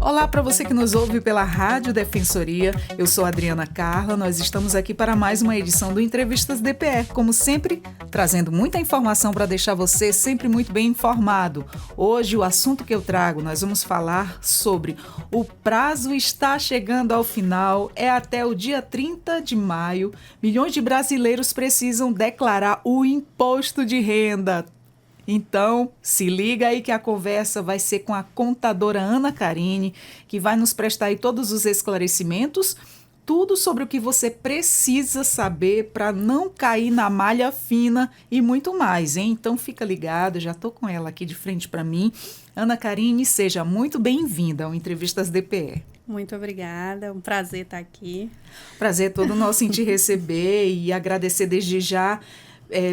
Olá para você que nos ouve pela Rádio Defensoria. Eu sou Adriana Carla, nós estamos aqui para mais uma edição do Entrevistas DPE, como sempre, trazendo muita informação para deixar você sempre muito bem informado. Hoje o assunto que eu trago, nós vamos falar sobre o prazo está chegando ao final, é até o dia 30 de maio. Milhões de brasileiros precisam declarar o imposto de renda. Então, se liga aí que a conversa vai ser com a contadora Ana Carine, que vai nos prestar aí todos os esclarecimentos, tudo sobre o que você precisa saber para não cair na malha fina e muito mais, hein? Então fica ligado, já estou com ela aqui de frente para mim. Ana Carine, seja muito bem-vinda ao Entrevistas DPE. Muito obrigada, é um prazer estar aqui. Prazer é todo nosso em te receber e agradecer desde já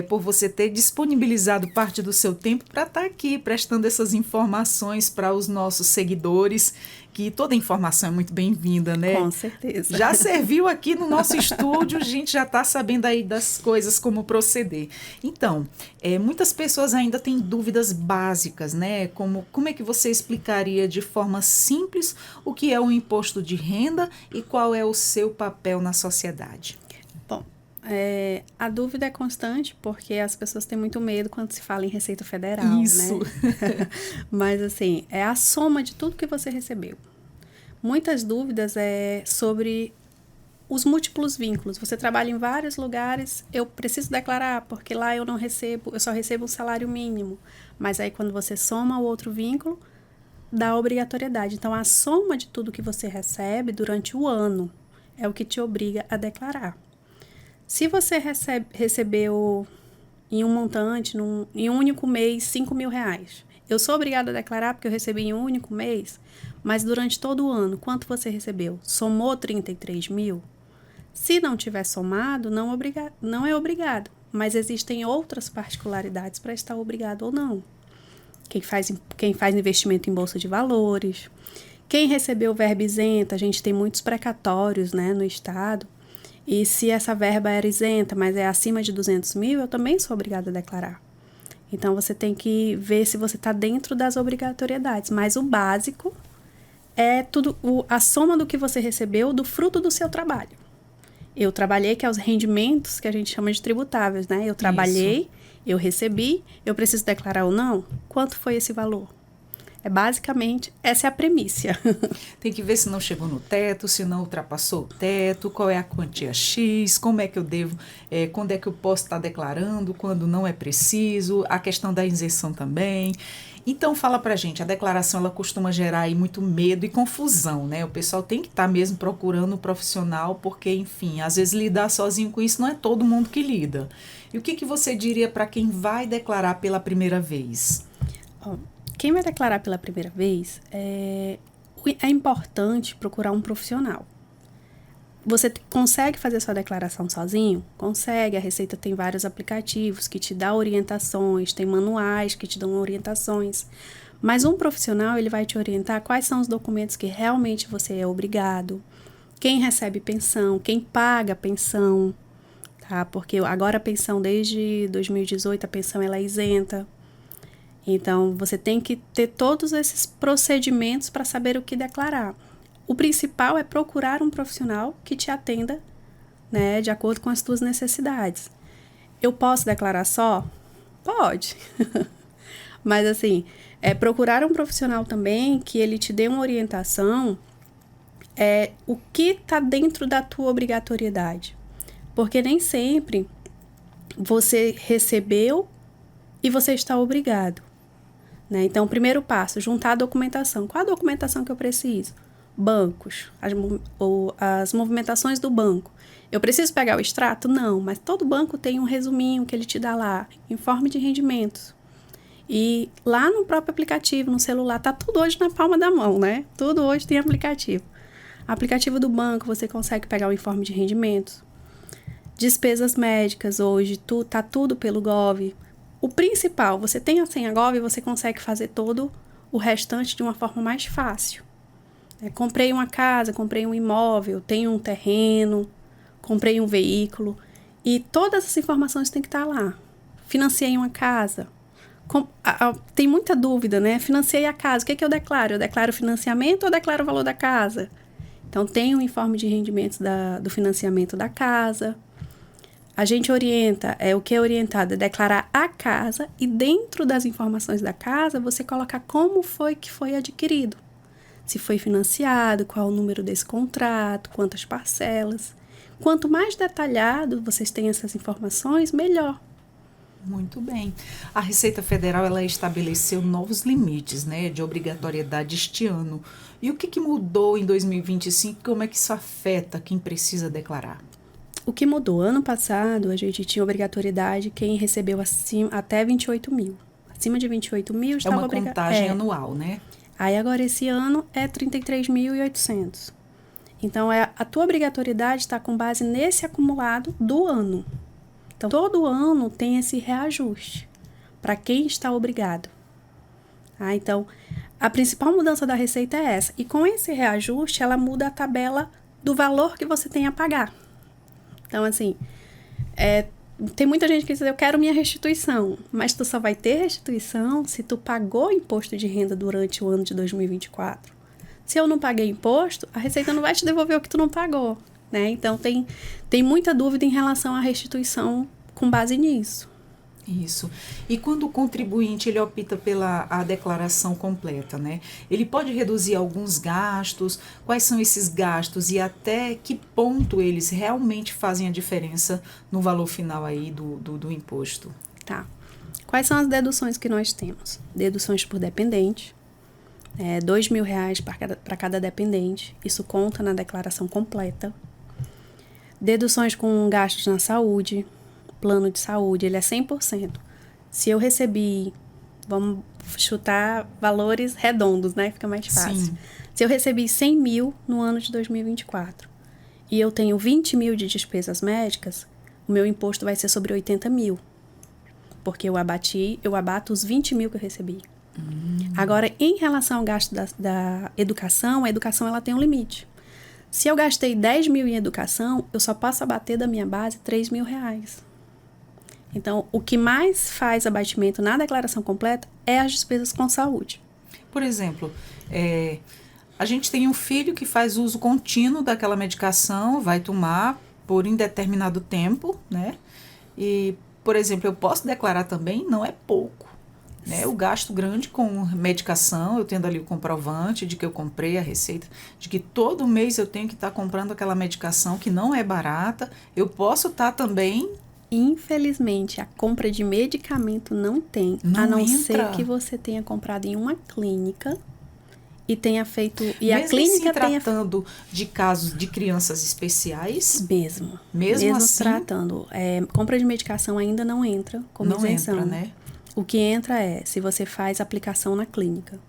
por você ter disponibilizado parte do seu tempo para estar aqui prestando essas informações para os nossos seguidores, que toda informação é muito bem-vinda, né? Com certeza. Já serviu aqui no nosso estúdio, a gente já está sabendo aí das coisas, como proceder. Então, muitas pessoas ainda têm dúvidas básicas, né? Como é que você explicaria de forma simples o que é o imposto de renda e qual é o seu papel na sociedade? Bom, a dúvida é constante porque as pessoas têm muito medo quando se fala em Receita Federal, Isso. né? Mas, assim, é a soma de tudo que você recebeu. Muitas dúvidas sobre os múltiplos vínculos. Você trabalha em vários lugares, eu preciso declarar, porque lá eu só recebo um salário mínimo. Mas aí, quando você soma o outro vínculo, dá obrigatoriedade. Então, a soma de tudo que você recebe durante o ano é o que te obriga a declarar. Se você recebeu em um montante, em um único mês, R$5.000, eu sou obrigada a declarar porque eu recebi em um único mês, mas durante todo o ano, quanto você recebeu? Somou 33 mil? Se não tiver somado, não é obrigado, mas existem outras particularidades para estar obrigado ou não. Quem faz investimento em bolsa de valores, quem recebeu verba isenta, a gente tem muitos precatórios, né, no estado. E se essa verba era isenta, mas é acima de 200 mil, eu também sou obrigada a declarar. Então, você tem que ver se você está dentro das obrigatoriedades. Mas o básico é a soma do que você recebeu do fruto do seu trabalho. Eu trabalhei, que é os rendimentos que a gente chama de tributáveis, né? Eu trabalhei, isso. Eu recebi, eu preciso declarar ou não? Quanto foi esse valor? Basicamente, essa é a premissa. Tem que ver se não chegou no teto, se não ultrapassou o teto, qual é a quantia X, como é que eu devo, quando é que eu posso estar declarando, quando não é preciso, a questão da isenção também. Então, fala pra gente, a declaração ela costuma gerar aí muito medo e confusão, né? O pessoal tem que estar mesmo procurando um profissional, porque, enfim, às vezes lidar sozinho com isso não é todo mundo que lida. E o que você diria para quem vai declarar pela primeira vez? Quem vai declarar pela primeira vez, é importante procurar um profissional. Você consegue fazer sua declaração sozinho? Consegue. A Receita tem vários aplicativos que te dão orientações, tem manuais que te dão orientações. Mas um profissional, ele vai te orientar quais são os documentos que realmente você é obrigado, quem recebe pensão, quem paga pensão, tá? Porque agora a pensão, desde 2018, a pensão ela é isenta. Então, você tem que ter todos esses procedimentos para saber o que declarar. O principal é procurar um profissional que te atenda, né, de acordo com as tuas necessidades. Eu posso declarar só? Pode. Mas, assim, procurar um profissional também que ele te dê uma orientação o que está dentro da tua obrigatoriedade. Porque nem sempre você recebeu e você está obrigado. Né? Então, o primeiro passo, juntar a documentação. Qual a documentação que eu preciso? Bancos, as movimentações do banco. Eu preciso pegar o extrato? Não, mas todo banco tem um resuminho que ele te dá lá, informe de rendimentos. E lá no próprio aplicativo, no celular, tá tudo hoje na palma da mão, né? Tudo hoje tem aplicativo. Aplicativo do banco, você consegue pegar o informe de rendimentos. Despesas médicas, hoje, tá tudo pelo Gov. O principal, você tem a senha Gov e você consegue fazer todo o restante de uma forma mais fácil. Comprei uma casa, comprei um imóvel, tenho um terreno, comprei um veículo e todas as informações têm que estar lá. Financiei uma casa, Tem muita dúvida, né? Financiei a casa, o que é que eu declaro? Eu declaro financiamento ou declaro o valor da casa? Então, tem um informe de rendimentos do financiamento da casa. A gente orienta, o que é orientado é declarar a casa e dentro das informações da casa, você colocar como foi que foi adquirido. Se foi financiado, qual o número desse contrato, quantas parcelas. Quanto mais detalhado vocês têm essas informações, melhor. Muito bem. A Receita Federal ela estabeleceu novos limites, né, de obrigatoriedade este ano. E o que mudou em 2025? Como é que isso afeta quem precisa declarar? O que mudou? Ano passado, a gente tinha obrigatoriedade quem recebeu até 28 mil. Acima de 28 mil estava obrigado. É uma contagem anual, né? Aí agora esse ano é 33.800. Então, a tua obrigatoriedade está com base nesse acumulado do ano. Então, todo ano tem esse reajuste para quem está obrigado. Então, a principal mudança da Receita é essa. E com esse reajuste, ela muda a tabela do valor que você tem a pagar. Então, assim, tem muita gente que diz, eu quero minha restituição. Mas tu só vai ter restituição se tu pagou imposto de renda durante o ano de 2024. Se eu não paguei imposto, a Receita não vai te devolver o que tu não pagou. Né? Então, tem muita dúvida em relação à restituição com base nisso. Isso. E quando o contribuinte ele opta pela a declaração completa, né? Ele pode reduzir alguns gastos? Quais são esses gastos e até que ponto eles realmente fazem a diferença no valor final aí do imposto? Tá. Quais são as deduções que nós temos? Deduções por dependente. R$2.000 para cada dependente. Isso conta na declaração completa. Deduções com gastos na saúde, plano de saúde, ele é 100%. Se eu recebi, vamos chutar valores redondos, né? Fica mais fácil. Sim. Se eu recebi 100 mil no ano de 2024 e eu tenho 20 mil de despesas médicas, o meu imposto vai ser sobre 80 mil. Porque eu abato os 20 mil que eu recebi. Agora, em relação ao gasto da educação, a educação ela tem um limite. Se eu gastei 10 mil em educação, eu só posso abater da minha base R$3.000. Então, o que mais faz abatimento na declaração completa é as despesas com saúde. Por exemplo, a gente tem um filho que faz uso contínuo daquela medicação, vai tomar por indeterminado tempo, né? E, por exemplo, eu posso declarar também, não é pouco. Né, o gasto grande com medicação, eu tendo ali o comprovante de que eu comprei a receita, de que todo mês eu tenho que estar comprando aquela medicação que não é barata, eu posso estar também... Infelizmente, a compra de medicamento não tem, a não ser que você tenha comprado em uma clínica e tenha feito... E mesmo a clínica se tratando de casos de crianças especiais? Mesmo assim? Tratando. Compra de medicação ainda não entra como isenção. Não entra, né? O que entra se você faz aplicação na clínica.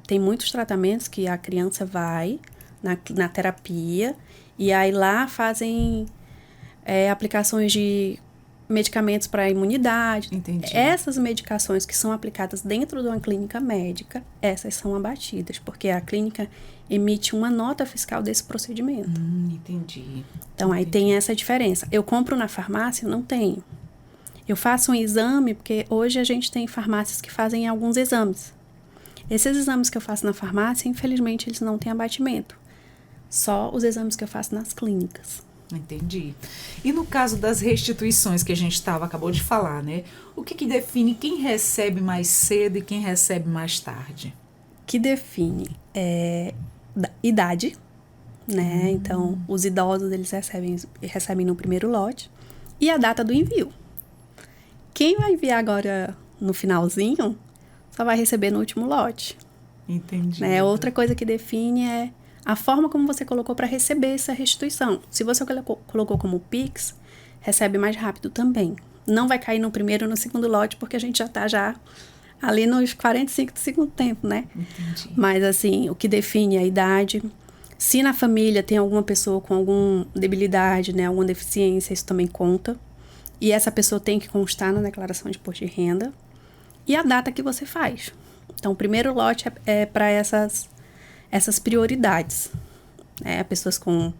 Tem muitos tratamentos que a criança vai na terapia e aí lá fazem aplicações de medicamentos para imunidade. Entendi. Essas medicações que são aplicadas dentro de uma clínica médica, essas são abatidas, porque a clínica emite uma nota fiscal desse procedimento. Entendi. Então, aí tem essa diferença. Eu compro na farmácia, eu não tenho. Eu faço um exame, porque hoje a gente tem farmácias que fazem alguns exames. Esses exames que eu faço na farmácia, infelizmente, eles não têm abatimento. Só os exames que eu faço nas clínicas. Entendi. E no caso das restituições que a gente acabou de falar, né? O que define quem recebe mais cedo e quem recebe mais tarde? Que define idade, né? Então, os idosos, eles recebem no primeiro lote. E a data do envio. Quem vai enviar agora no finalzinho, só vai receber no último lote. Entendi. Né? Outra coisa que define é a forma como você colocou para receber essa restituição. Se você colocou como Pix, recebe mais rápido também. Não vai cair no primeiro ou no segundo lote, porque a gente já está ali nos 45 do segundo tempo, né? Entendi. Mas, assim, o que define é a idade. Se na família tem alguma pessoa com alguma debilidade, né, alguma deficiência, isso também conta. E essa pessoa tem que constar na declaração de imposto de renda. E a data que você faz. Então, o primeiro lote é para essas prioridades. Pessoas com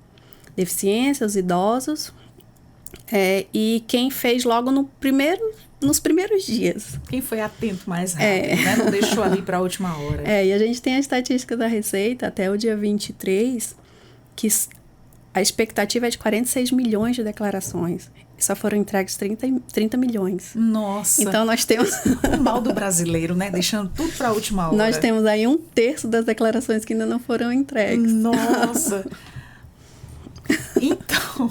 deficiência, os idosos. E quem fez logo no primeiro nos primeiros dias. Quem foi atento mais rápido, né? Não deixou ali para a última hora. E a gente tem a estatística da Receita até o dia 23, que a expectativa é de 46 milhões de declarações. E só foram entregues 30 milhões. Nossa! Então, nós temos... O mal do brasileiro, né? Deixando tudo para a última hora. Nós temos aí 1/3 das declarações que ainda não foram entregues. Nossa! Então,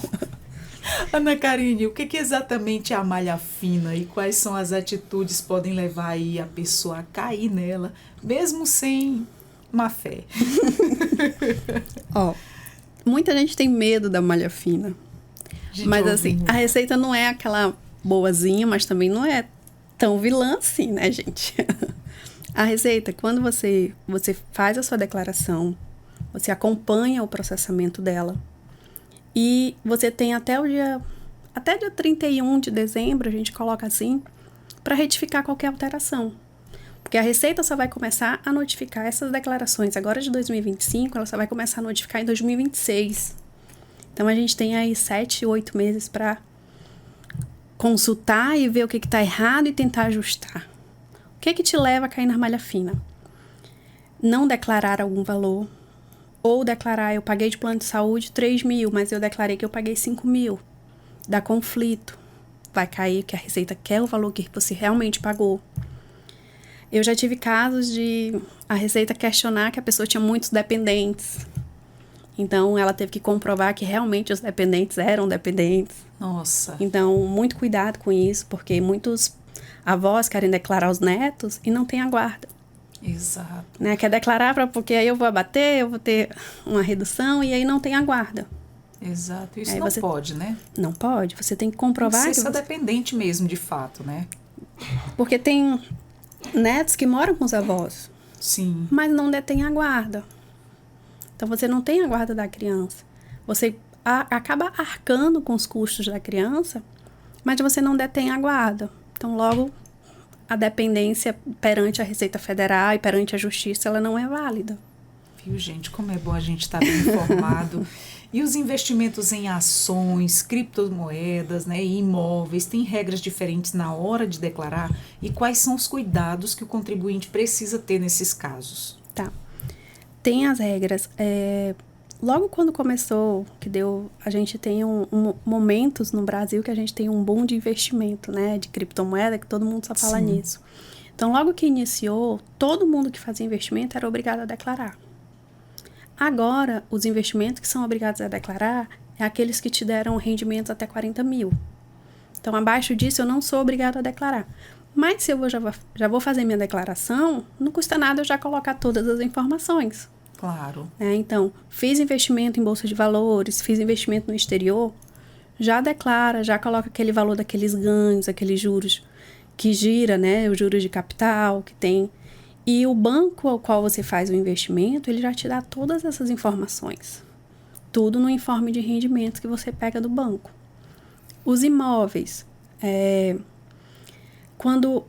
Ana Karine, o que exatamente é a malha fina e quais são as atitudes que podem levar aí a pessoa a cair nela, mesmo sem má fé? Muita gente tem medo da malha fina. Mas assim, a Receita não é aquela boazinha, mas também não é tão vilã assim, né, gente? A Receita, quando você faz a sua declaração, você acompanha o processamento dela e você tem até dia 31 de dezembro, a gente coloca assim, para retificar qualquer alteração. Porque a Receita só vai começar a notificar essas declarações agora de 2025, ela só vai começar a notificar em 2026. Então, a gente tem aí 7, 8 meses para consultar e ver o que está errado e tentar ajustar. O que te leva a cair na malha fina? Não declarar algum valor. Ou declarar, eu paguei de plano de saúde 3 mil, mas eu declarei que eu paguei 5 mil. Dá conflito. Vai cair que a Receita quer o valor que você realmente pagou. Eu já tive casos de a Receita questionar que a pessoa tinha muitos dependentes. Então, ela teve que comprovar que realmente os dependentes eram dependentes. Nossa. Então, muito cuidado com isso, porque muitos avós querem declarar os netos e não tem a guarda. Exato. Né? Quer declarar porque aí eu vou abater, eu vou ter uma redução e aí não tem a guarda. Exato. Isso aí não pode, né? Não pode. Você tem que comprovar tem que ser dependente mesmo, de fato, né? Porque tem netos que moram com os avós. Sim. Mas não detêm a guarda. Então, você não tem a guarda da criança. Você acaba arcando com os custos da criança, mas você não detém a guarda. Então, logo, a dependência perante a Receita Federal e perante a Justiça, ela não é válida. Viu, gente? Como é bom a gente estar bem informado. E os investimentos em ações, criptomoedas, né, e imóveis, tem regras diferentes na hora de declarar? E quais são os cuidados que o contribuinte precisa ter nesses casos? Tá. Tem as regras. Logo quando começou, a gente tem momentos no Brasil que a gente tem um boom de investimento, né? De criptomoeda, que todo mundo só fala nisso. Então, logo que iniciou, todo mundo que fazia investimento era obrigado a declarar. Agora, os investimentos que são obrigados a declarar é aqueles que te deram rendimentos até 40 mil. Então, abaixo disso, eu não sou obrigado a declarar. Mas se eu já vou fazer minha declaração, não custa nada eu já colocar todas as informações. Claro. Então, fiz investimento em bolsa de valores, fiz investimento no exterior, já declara, já coloca aquele valor daqueles ganhos, aqueles juros que gira, né? Os juros de capital que tem. E o banco ao qual você faz o investimento, ele já te dá todas essas informações. Tudo no informe de rendimentos que você pega do banco. Os imóveis. Quando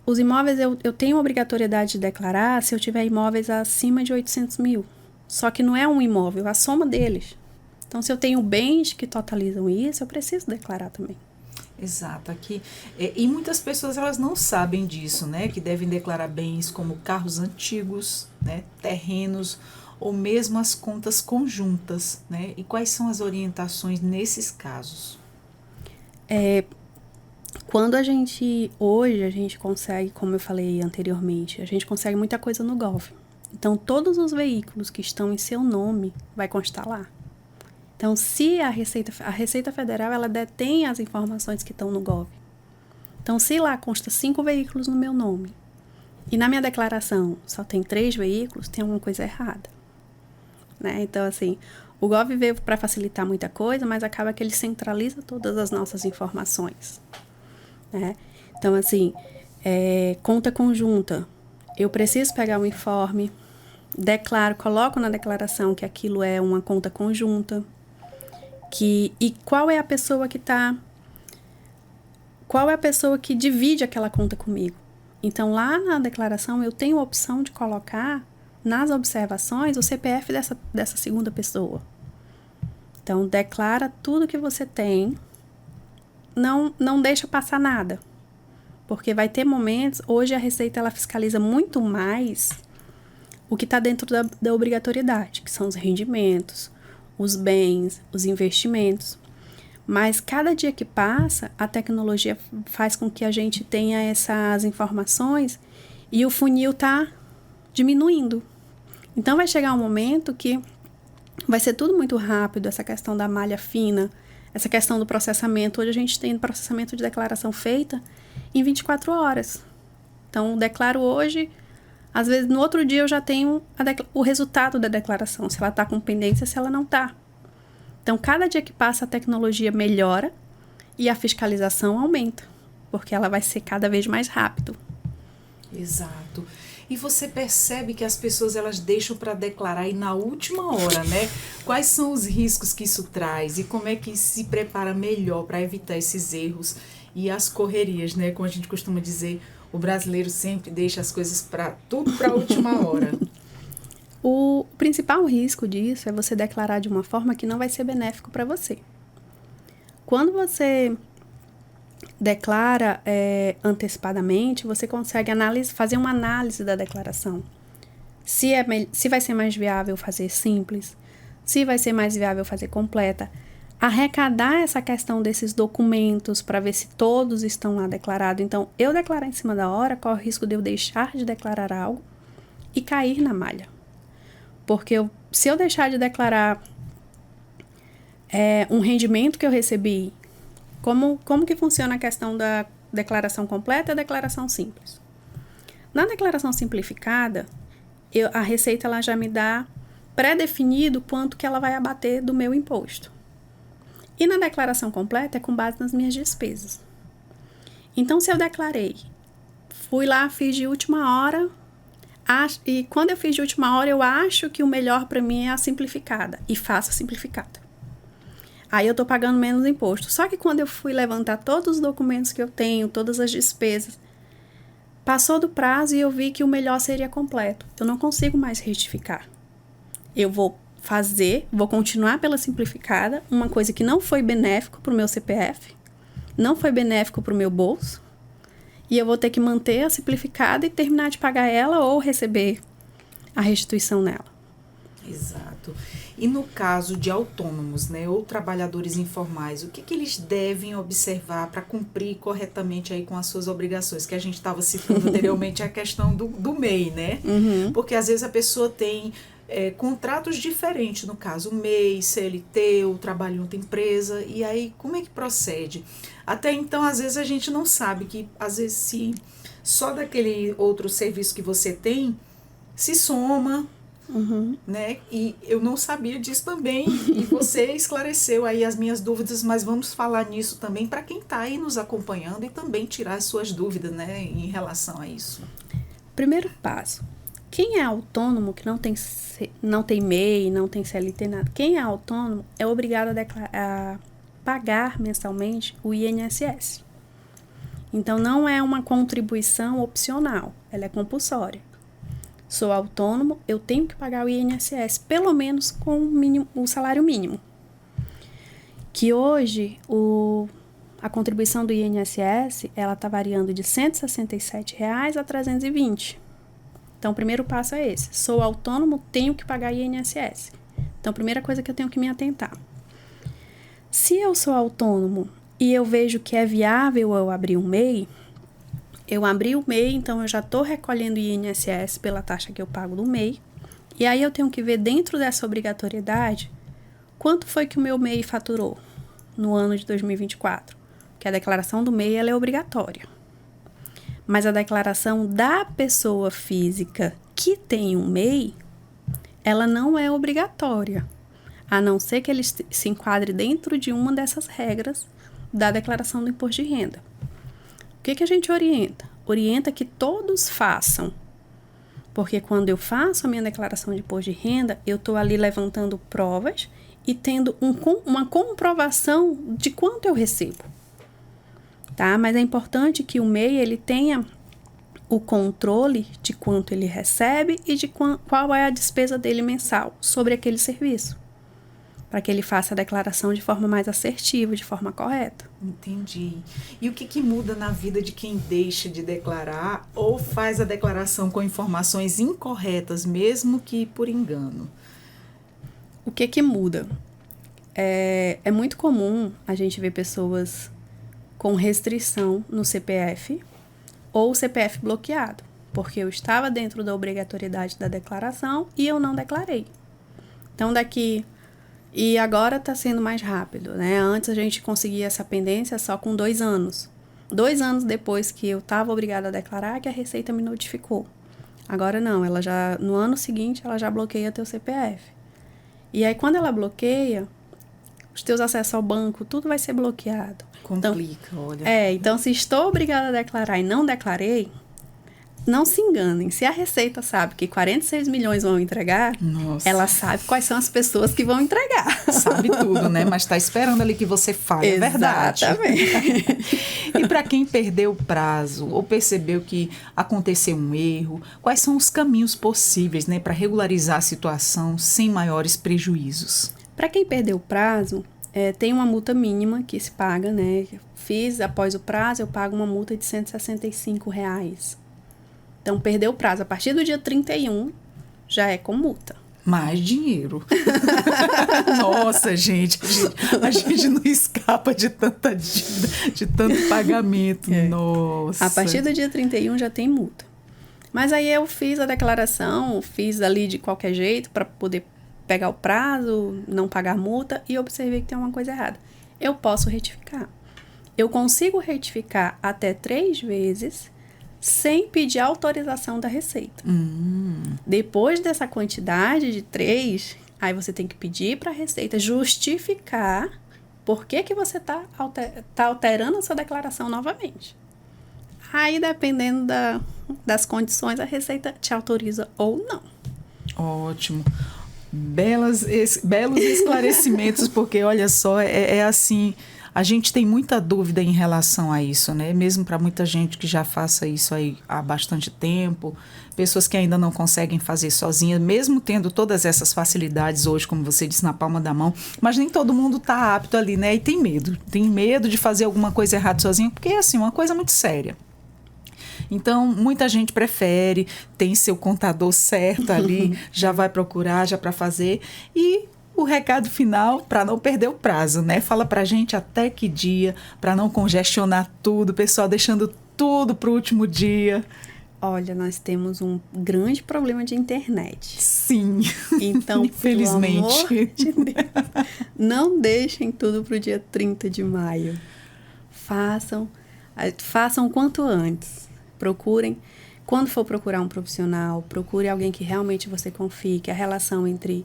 os imóveis, eu tenho a obrigatoriedade de declarar se eu tiver imóveis acima de 800 mil. Só que não é um imóvel, é a soma deles. Então, se eu tenho bens que totalizam isso, eu preciso declarar também. Exato. Aqui, e muitas pessoas elas não sabem disso, né? Que devem declarar bens como carros antigos, né? Terrenos ou mesmo as contas conjuntas, né? E quais são as orientações nesses casos? Quando hoje a gente consegue, como eu falei anteriormente, a gente consegue muita coisa no Gov. Então, todos os veículos que estão em seu nome vai constar lá. Então, se a Receita Federal, ela detém as informações que estão no Gov. Então, se lá consta 5 veículos no meu nome e na minha declaração só tem 3 veículos, tem alguma coisa errada. Né? Então, assim, o Gov veio para facilitar muita coisa, mas acaba que ele centraliza todas as nossas informações. Né? Então, assim, conta conjunta. Eu preciso pegar um informe, declaro, coloco na declaração que aquilo é uma conta conjunta. E qual é a pessoa que divide aquela conta comigo? Então, lá na declaração, eu tenho a opção de colocar nas observações o CPF dessa segunda pessoa. Então, declara tudo que você tem, não deixa passar nada. Porque vai ter momentos, hoje a Receita ela fiscaliza muito mais o que está dentro da obrigatoriedade, que são os rendimentos, os bens, os investimentos. Mas cada dia que passa, a tecnologia faz com que a gente tenha essas informações e o funil está diminuindo. Então vai chegar um momento que vai ser tudo muito rápido, essa questão da malha fina, essa questão do processamento. Hoje a gente tem processamento de declaração feita em 24 horas. Então, declaro hoje, às vezes no outro dia eu já tenho o resultado da declaração, se ela está com pendência, se ela não está. Então, cada dia que passa, a tecnologia melhora e a fiscalização aumenta, porque ela vai ser cada vez mais rápido. Exato. E você percebe que as pessoas elas deixam para declarar aí na última hora, né? Quais são os riscos que isso traz e como é que se prepara melhor para evitar esses erros e as correrias, né? Como a gente costuma dizer, o brasileiro sempre deixa as coisas tudo para a última hora. O principal risco disso é você declarar de uma forma que não vai ser benéfico para você. Quando você declara antecipadamente, você consegue fazer uma análise da declaração. Se vai ser mais viável fazer simples, se vai ser mais viável fazer completa. Arrecadar essa questão desses documentos para ver se todos estão lá declarados. Então, eu declarar em cima da hora, corre o risco de eu deixar de declarar algo e cair na malha. Porque se eu deixar de declarar um rendimento que eu recebi, como que funciona a questão da declaração completa e a declaração simples? Na declaração simplificada, a Receita ela já me dá pré-definido quanto que ela vai abater do meu imposto. E na declaração completa é com base nas minhas despesas. Então, se eu declarei, fui lá, fiz de última hora, e quando eu fiz de última hora, eu acho que o melhor para mim é a simplificada, e faço a simplificada. Aí eu estou pagando menos imposto. Só que quando eu fui levantar todos os documentos que eu tenho, todas as despesas, passou do prazo e eu vi que o melhor seria completo. Eu não consigo mais retificar. Eu vou continuar pela simplificada, uma coisa que não foi benéfico para o meu CPF, não foi benéfico para o meu bolso, e eu vou ter que manter a simplificada e terminar de pagar ela ou receber a restituição nela. Exato. E no caso de autônomos, né, ou trabalhadores informais, o que eles devem observar para cumprir corretamente aí com as suas obrigações? Que a gente estava citando anteriormente a questão do MEI, né? Uhum. Porque às vezes a pessoa tem contratos diferentes, no caso, o MEI, CLT, o trabalho em outra empresa, e aí como é que procede? Até então, às vezes a gente não sabe que, às vezes, se só daquele outro serviço que você tem, se soma, né? E eu não sabia disso também, e você esclareceu aí as minhas dúvidas, mas vamos falar nisso também para quem está aí nos acompanhando e também tirar as suas dúvidas, né, em relação a isso. Primeiro passo. Quem é autônomo, que não tem MEI, não tem CLT, nada, quem é autônomo é obrigado a pagar mensalmente o INSS. Então, não é uma contribuição opcional, ela é compulsória. Sou autônomo, eu tenho que pagar o INSS, pelo menos com o salário mínimo. Que hoje, a contribuição do INSS, ela está variando de R$ 167 a R$ 320. Então, o primeiro passo é esse. Sou autônomo, tenho que pagar INSS. Então, a primeira coisa que eu tenho que me atentar. Se eu sou autônomo e eu vejo que é viável eu abrir um MEI, eu abri o MEI, então eu já estou recolhendo INSS pela taxa que eu pago do MEI. E aí eu tenho que ver dentro dessa obrigatoriedade quanto foi que o meu MEI faturou no ano de 2024. Porque a declaração do MEI ela é obrigatória. Mas a declaração da pessoa física que tem um MEI, ela não é obrigatória, a não ser que ele se enquadre dentro de uma dessas regras da declaração do imposto de renda. O que a gente orienta? Orienta que todos façam, porque quando eu faço a minha declaração de imposto de renda, eu estou ali levantando provas e tendo uma comprovação de quanto eu recebo. Tá? Mas é importante que o MEI ele tenha o controle de quanto ele recebe e de qual é a despesa dele mensal sobre aquele serviço. para que ele faça a declaração de forma mais assertiva, de forma correta. Entendi. E o que muda na vida de quem deixa de declarar ou faz a declaração com informações incorretas, mesmo que por engano? O que muda? É muito comum a gente ver pessoas com restrição no CPF ou CPF bloqueado, porque eu estava dentro da obrigatoriedade da declaração e eu não declarei. Então, e agora está sendo mais rápido, né? Antes a gente conseguia essa pendência só com 2 anos. 2 anos depois que eu estava obrigada a declarar, que a Receita me notificou. Agora não, ela já, no ano seguinte, ela já bloqueia teu CPF. E aí, quando ela bloqueia, os teus acessos ao banco, tudo vai ser bloqueado. Complica, então, olha. Então, se estou obrigada a declarar e não declarei, não se enganem. Se a Receita sabe que 46 milhões vão entregar, nossa, ela sabe quais são as pessoas que vão entregar. Sabe tudo, né? Mas está esperando ali que você fale, é verdade. Exatamente. E para quem perdeu o prazo ou percebeu que aconteceu um erro, quais são os caminhos possíveis, né, para regularizar a situação sem maiores prejuízos? Para quem perdeu o prazo, tem uma multa mínima que se paga, né? Fiz após o prazo, eu pago uma multa de R$165. Então, perdeu o prazo. A partir do dia 31, já é com multa. Mais dinheiro. Nossa, gente, a gente não escapa de tanta dívida, de tanto pagamento. Nossa. A partir do dia 31 já tem multa. Mas aí eu fiz a declaração, fiz ali de qualquer jeito para poder pegar o prazo, não pagar multa e observei que tem uma coisa errada. Eu posso retificar. Eu consigo retificar até 3 vezes sem pedir autorização da Receita. Depois dessa quantidade de 3, aí você tem que pedir para a Receita justificar por que você tá alterando a sua declaração novamente. Aí, dependendo das condições, a Receita te autoriza ou não. Ótimo. Belos esclarecimentos, porque olha só, é assim, a gente tem muita dúvida em relação a isso, né? Mesmo para muita gente que já faça isso aí há bastante tempo, pessoas que ainda não conseguem fazer sozinha, mesmo tendo todas essas facilidades hoje, como você disse, na palma da mão, mas nem todo mundo está apto ali, né? E tem medo de fazer alguma coisa errada sozinho, porque é assim, uma coisa muito séria. Então, muita gente prefere, tem seu contador certo ali, já vai procurar, já para fazer. E o recado final, para não perder o prazo, né? Fala pra gente até que dia, para não congestionar tudo, pessoal deixando tudo pro último dia. Olha, nós temos um grande problema de internet. Sim, então, infelizmente. Pelo amor de Deus, não deixem tudo pro dia 30 de maio. Façam o quanto antes. Procurem, quando for procurar um profissional, procure alguém que realmente você confie, que a relação entre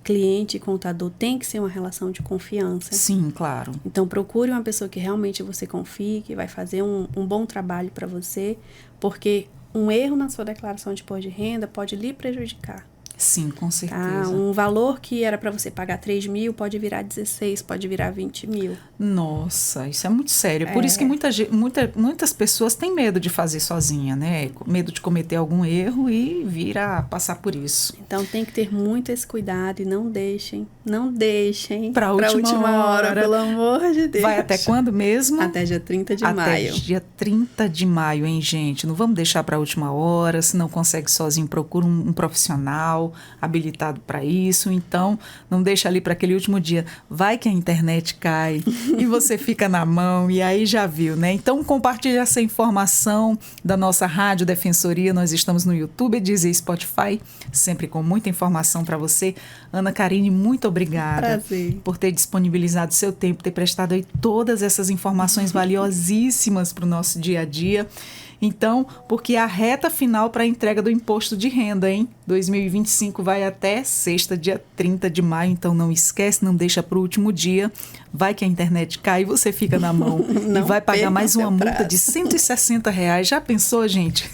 cliente e contador tem que ser uma relação de confiança. Sim, claro. Então, procure uma pessoa que realmente você confie, que vai fazer um bom trabalho para você, porque um erro na sua declaração de imposto de renda pode lhe prejudicar. Sim, com certeza. Um valor que era para você pagar 3 mil pode virar 16, pode virar 20 mil. Nossa, isso é muito sério. Por isso que muitas pessoas têm medo de fazer sozinha, né? Medo de cometer algum erro e vir a passar por isso. Então tem que ter muito esse cuidado e não deixem para a última hora, pelo amor de Deus. Vai até quando mesmo? Até dia 30 de maio. Até dia 30 de maio, hein, gente? Não vamos deixar para a última hora. Se não consegue sozinho, procura um profissional habilitado para isso. Então, não deixa ali para aquele último dia. Vai que a internet cai e você fica na mão e aí já viu, né? Então, compartilhe essa informação da nossa Rádio Defensoria. Nós estamos no YouTube, Deezer e Spotify, sempre com muita informação para você. Ana Karine, muito obrigada. Prazer. Por ter disponibilizado seu tempo, ter prestado aí todas essas informações valiosíssimas para o nosso dia a dia. Então, porque a reta final para a entrega do imposto de renda, hein? 2025 vai até sexta, dia 30 de maio. Então, não esquece, não deixa para o último dia. Vai que a internet cai e você fica na mão. E vai pagar mais uma multa de R$160. Já pensou, gente?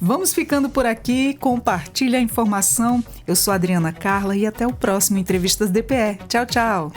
Vamos ficando por aqui. Compartilha a informação. Eu sou a Adriana Carla e até o próximo Entrevistas DPE. Tchau, tchau.